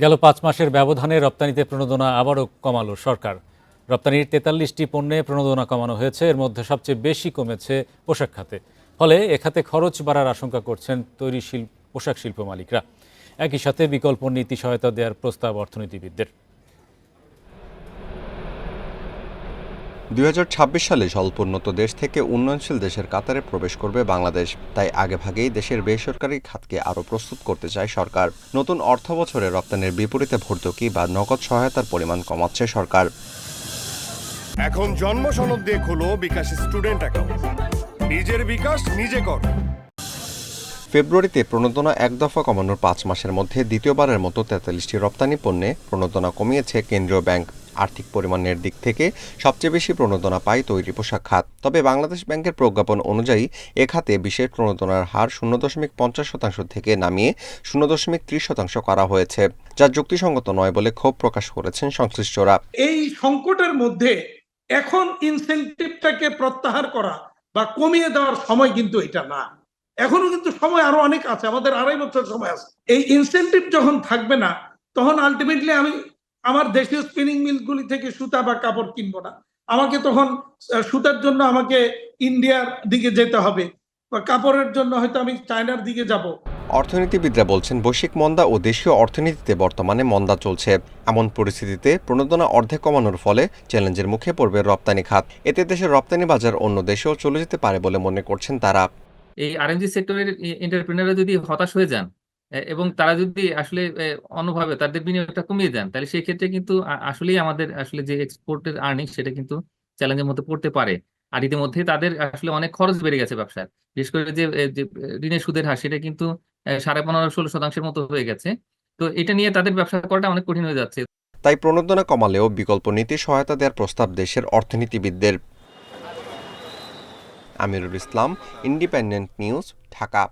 গেল ৫ মাসের ব্যবধানে রপ্তানিতে প্রণোদনা আবারও কমালো সরকার। রপ্তানির ৪৩টি পণ্যে প্রণোদনা কমানো হয়েছে। এর মধ্যে সবচেয়ে বেশি কমেছে পোশাক খাতে। ফলে এ খাতে খরচ বাড়ার আশঙ্কা করছেন পোশাক শিল্প মালিকরা। একই সাথে বিকল্প নীতি সহায়তা দেওয়ার প্রস্তাব অর্থনীতিবিদদের। ২০২৬ সালে স্বল্পোন্নত দেশ থেকে উন্নয়নশীল দেশের কাতারে প্রবেশ করবে বাংলাদেশ। তাই আগেভাগেই দেশের বেসরকারি খাতকে আরও প্রস্তুত করতে চায় সরকার। নতুন অর্থবছরে রপ্তানির বিপরীতে ভর্তুকি বা নগদ সহায়তার পরিমাণ কমাচ্ছে সরকার। এখন জন্ম সনদ দিয়ে খোলো বিকাশ স্টুডেন্ট অ্যাকাউন্ট। নিজের বিকাশ নিজে কর। ফেব্রুয়ারিতে প্রণোদনা এক দফা কমানোর ৫ মাসের মধ্যে দ্বিতীয়বারের মতো ৪৩টি রপ্তানি পণ্যে প্রণোদনা কমিয়েছে কেন্দ্রীয় ব্যাংক। আর্থিক পরিমাণের দিক থেকে সবচেয়ে বেশি প্রণোদনা পায় তৈরি পোশাক খাত। তবে বাংলাদেশ ব্যাংকের প্রজ্ঞাপন অনুযায়ী এ খাতে বিশেষ প্রণোদনার হার ০.৫০% থেকে নামিয়ে ০.৩০% করা হয়েছে, যা যুক্তিসঙ্গত নয় বলে ক্ষোভ প্রকাশ করেছেন সংশ্লিষ্টরা। এই সংকটের মধ্যে এখন ইনসেনটিভটাকে প্রত্যাহার করা বা কমিয়ে দেওয়ার সময় কিন্তু এটা না। এখনো কিন্তু সময় আরো অনেক আছে, আমাদের ২.৫ বছর সময় আছে। এই ইনসেনটিভ যখন থাকবে না, তখন আলটিমেটলি আমি আমার দেশীয় স্পিনিং মিলগুলি থেকে সুতা বা কাপড় কিনবো না। আমাকে তখন সুতার জন্য আমাকে ইন্ডিয়ার দিকে যেতে হবে, বা কাপড়ের জন্য হয়তো আমি চায়নার দিকে যাব। অর্থনীতিবিদরা বলছেন, বৈশ্বিক মন্দা ও দেশীয় অর্থনীতিতে বর্তমানে মন্দা চলছে। এমন পরিস্থিতিতে প্রণোদনা অর্ধেক কমানোর ফলে চ্যালেঞ্জের মুখে পড়বে রপ্তানি খাত। এতে দেশের রপ্তানি বাজার অন্য দেশেও চলে যেতে পারে বলে মনে করছেন তারা। এই আরএমজি সেক্টরের এন্টারপ্রেনাররা যদি হতাশ হয়ে যান এবং তারা যদি আসলে অন্যভাবে তাদের বিনিয়োগটা কমিয়ে দেন, তাহলে সেই ক্ষেত্রে কিন্তু আসলেই আমাদের আসলে যে এক্সপোর্টের আর্নিং সেটা কিন্তু চ্যালেঞ্জের মধ্যে পড়তে পারে। আর ইতিমধ্যে তাদের আসলে অনেক খরচ বেড়ে গেছে ব্যবসার। বিশেষ করে যে ঋণের সুদের হার সেটা কিন্তু ১৫-১৬% মতো হয়ে গেছে। তো এটা নিয়ে তাদের ব্যবসা করাটা অনেক কঠিন হয়ে যাচ্ছে। তাই প্রণোদনা কমালেও বিকল্প নীতি সহায়তা দেওয়ার প্রস্তাব দেশের অর্থনীতিবিদদের। Amirul Islam, independent news, Dhaka.